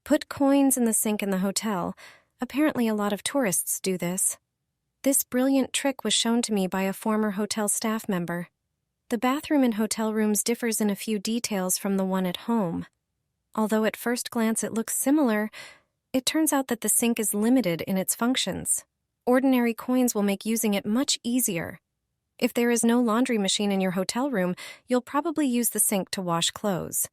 Put coins in the sink in the hotel. Apparently, a lot of tourists do this. This brilliant trick was shown to me by a former hotel staff member. The bathroom in hotel rooms differs in a few details from the one at home. Although at first glance it looks similar, it turns out that the sink is limited in its functions. Ordinary coins will make using it much easier. If there is no laundry machine in your hotel room, you'll probably use the sink to wash clothes.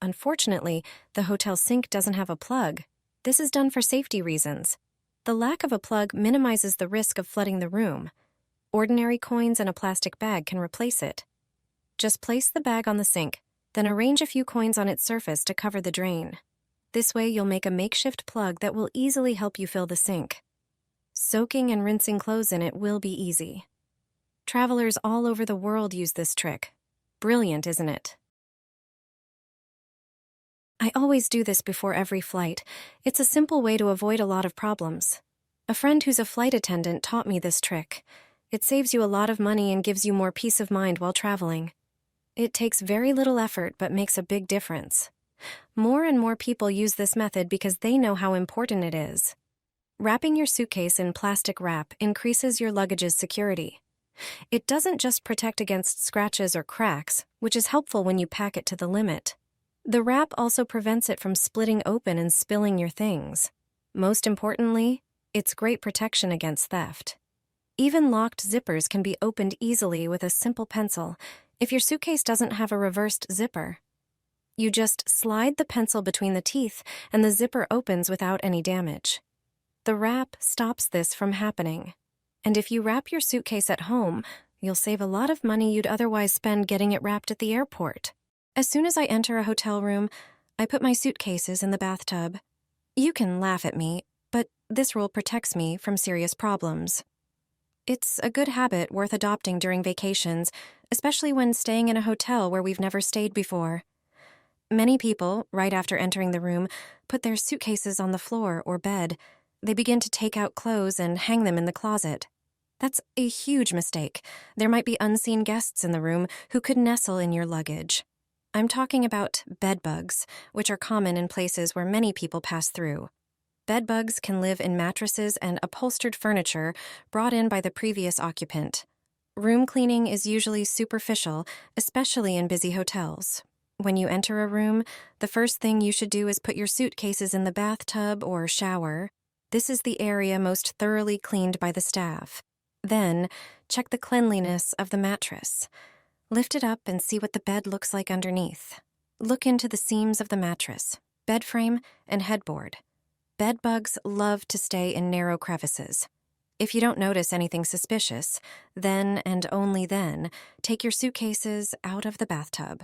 Unfortunately, the hotel sink doesn't have a plug. This is done for safety reasons. The lack of a plug minimizes the risk of flooding the room. Ordinary coins in a plastic bag can replace it. Just place the bag on the sink, then arrange a few coins on its surface to cover the drain. This way you'll make a makeshift plug that will easily help you fill the sink. Soaking and rinsing clothes in it will be easy. Travelers all over the world use this trick. Brilliant, isn't it? I always do this before every flight. It's a simple way to avoid a lot of problems. A friend who's a flight attendant taught me this trick. It saves you a lot of money and gives you more peace of mind while traveling. It takes very little effort but makes a big difference. More and more people use this method because they know how important it is. Wrapping your suitcase in plastic wrap increases your luggage's security. It doesn't just protect against scratches or cracks, which is helpful when you pack it to the limit. The wrap also prevents it from splitting open and spilling your things. Most importantly, it's great protection against theft. Even locked zippers can be opened easily with a simple pencil if your suitcase doesn't have a reversed zipper. You just slide the pencil between the teeth and the zipper opens without any damage. The wrap stops this from happening. And if you wrap your suitcase at home, you'll save a lot of money you'd otherwise spend getting it wrapped at the airport. As soon as I enter a hotel room, I put my suitcases in the bathtub. You can laugh at me, but this rule protects me from serious problems. It's a good habit worth adopting during vacations, especially when staying in a hotel where we've never stayed before. Many people, right after entering the room, put their suitcases on the floor or bed. They begin to take out clothes and hang them in the closet. That's a huge mistake. There might be unseen guests in the room who could nestle in your luggage. I'm talking about bed bugs, which are common in places where many people pass through. Bed bugs can live in mattresses and upholstered furniture brought in by the previous occupant. Room cleaning is usually superficial, especially in busy hotels. When you enter a room, the first thing you should do is put your suitcases in the bathtub or shower. This is the area most thoroughly cleaned by the staff. Then, check the cleanliness of the mattress. Lift it up and see what the bed looks like underneath. Look into the seams of the mattress, bed frame, and headboard. Bed bugs love to stay in narrow crevices. If you don't notice anything suspicious, then and only then, take your suitcases out of the bathtub.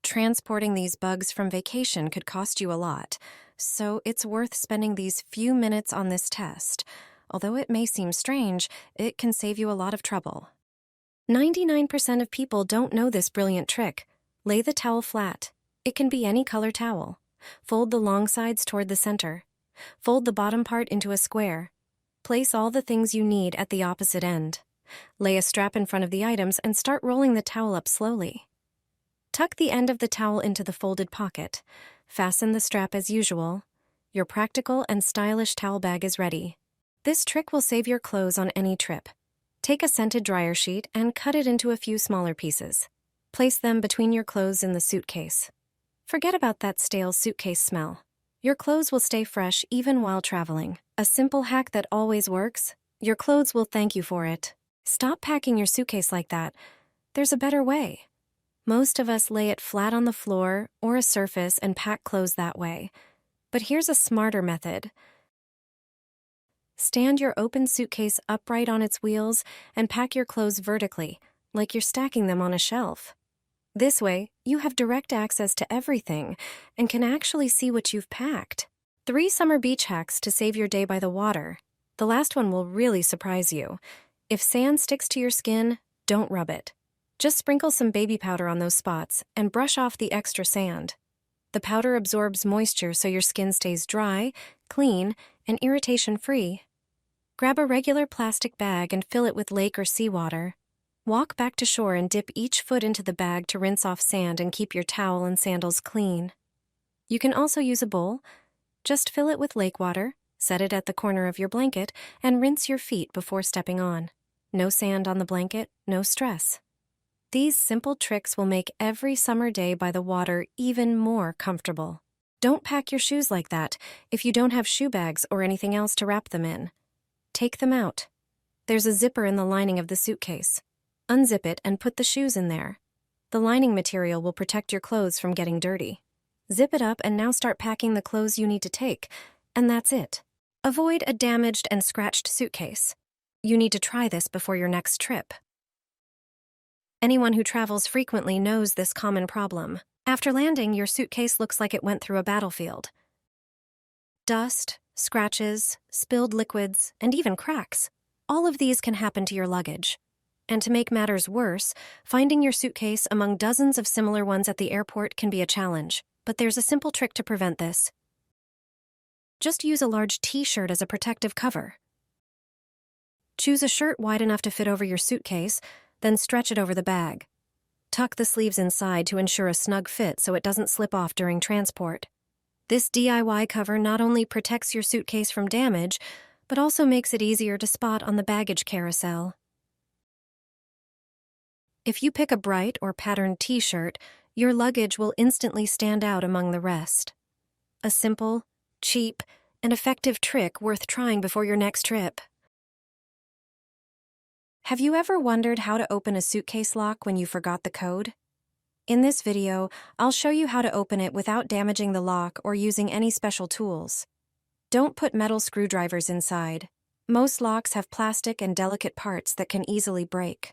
Transporting these bugs from vacation could cost you a lot, so it's worth spending these few minutes on this test. Although it may seem strange, it can save you a lot of trouble. 99% of people don't know this brilliant trick. Lay the towel flat. It can be any color towel. Fold the long sides toward the center. Fold the bottom part into a square. Place all the things you need at the opposite end. Lay a strap in front of the items and start rolling the towel up slowly. Tuck the end of the towel into the folded pocket. Fasten the strap as usual. Your practical and stylish towel bag is ready. This trick will save your clothes on any trip. Take a scented dryer sheet and cut it into a few smaller pieces. Place them between your clothes in the suitcase. Forget about that stale suitcase smell. Your clothes will stay fresh even while traveling. A simple hack that always works. Your clothes will thank you for it. Stop packing your suitcase like that. There's a better way. Most of us lay it flat on the floor or a surface and pack clothes that way. But here's a smarter method. Stand your open suitcase upright on its wheels and pack your clothes vertically, like you're stacking them on a shelf. This way, you have direct access to everything and can actually see what you've packed. 3 summer beach hacks to save your day by the water. The last one will really surprise you. If sand sticks to your skin, don't rub it. Just sprinkle some baby powder on those spots and brush off the extra sand. The powder absorbs moisture so your skin stays dry, clean, and irritation-free. Grab a regular plastic bag and fill it with lake or seawater. Walk back to shore and dip each foot into the bag to rinse off sand and keep your towel and sandals clean. You can also use a bowl. Just fill it with lake water, set it at the corner of your blanket, and rinse your feet before stepping on. No sand on the blanket, no stress. These simple tricks will make every summer day by the water even more comfortable. Don't pack your shoes like that if you don't have shoe bags or anything else to wrap them in. Take them out. There's a zipper in the lining of the suitcase. Unzip it and put the shoes in there. The lining material will protect your clothes from getting dirty. Zip it up and now start packing the clothes you need to take, and that's it. Avoid a damaged and scratched suitcase. You need to try this before your next trip. Anyone who travels frequently knows this common problem. After landing, your suitcase looks like it went through a battlefield. Dust, scratches, spilled liquids, and even cracks. All of these can happen to your luggage. And to make matters worse, finding your suitcase among dozens of similar ones at the airport can be a challenge. But there's a simple trick to prevent this. Just use a large t-shirt as a protective cover. Choose a shirt wide enough to fit over your suitcase, then stretch it over the bag. Tuck the sleeves inside to ensure a snug fit so it doesn't slip off during transport. This DIY cover not only protects your suitcase from damage, but also makes it easier to spot on the baggage carousel. If you pick a bright or patterned t-shirt, your luggage will instantly stand out among the rest. A simple, cheap, and effective trick worth trying before your next trip. Have you ever wondered how to open a suitcase lock when you forgot the code? In this video, I'll show you how to open it without damaging the lock or using any special tools. Don't put metal screwdrivers inside. Most locks have plastic and delicate parts that can easily break.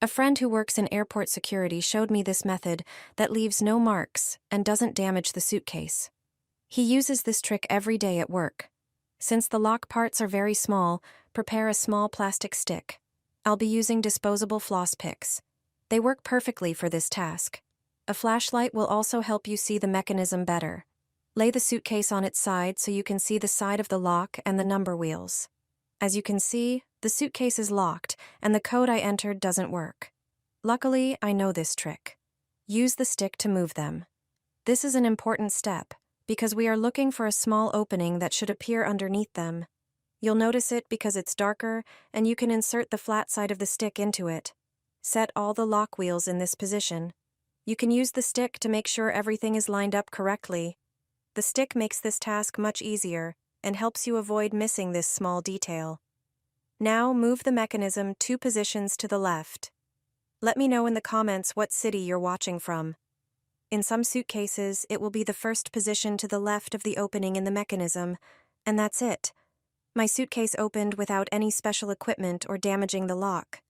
A friend who works in airport security showed me this method that leaves no marks and doesn't damage the suitcase. He uses this trick every day at work. Since the lock parts are very small, prepare a small plastic stick. I'll be using disposable floss picks. They work perfectly for this task. A flashlight will also help you see the mechanism better. Lay the suitcase on its side so you can see the side of the lock and the number wheels. As you can see, the suitcase is locked and the code I entered doesn't work. Luckily, I know this trick. Use the stick to move them. This is an important step because we are looking for a small opening that should appear underneath them. You'll notice it because it's darker, and you can insert the flat side of the stick into it. Set all the lock wheels in this position. You can use the stick to make sure everything is lined up correctly. The stick makes this task much easier and helps you avoid missing this small detail. Now move the mechanism 2 positions to the left. Let me know in the comments what city you're watching from. In some suitcases, it will be the first position to the left of the opening in the mechanism, and that's it. My suitcase opened without any special equipment or damaging the lock.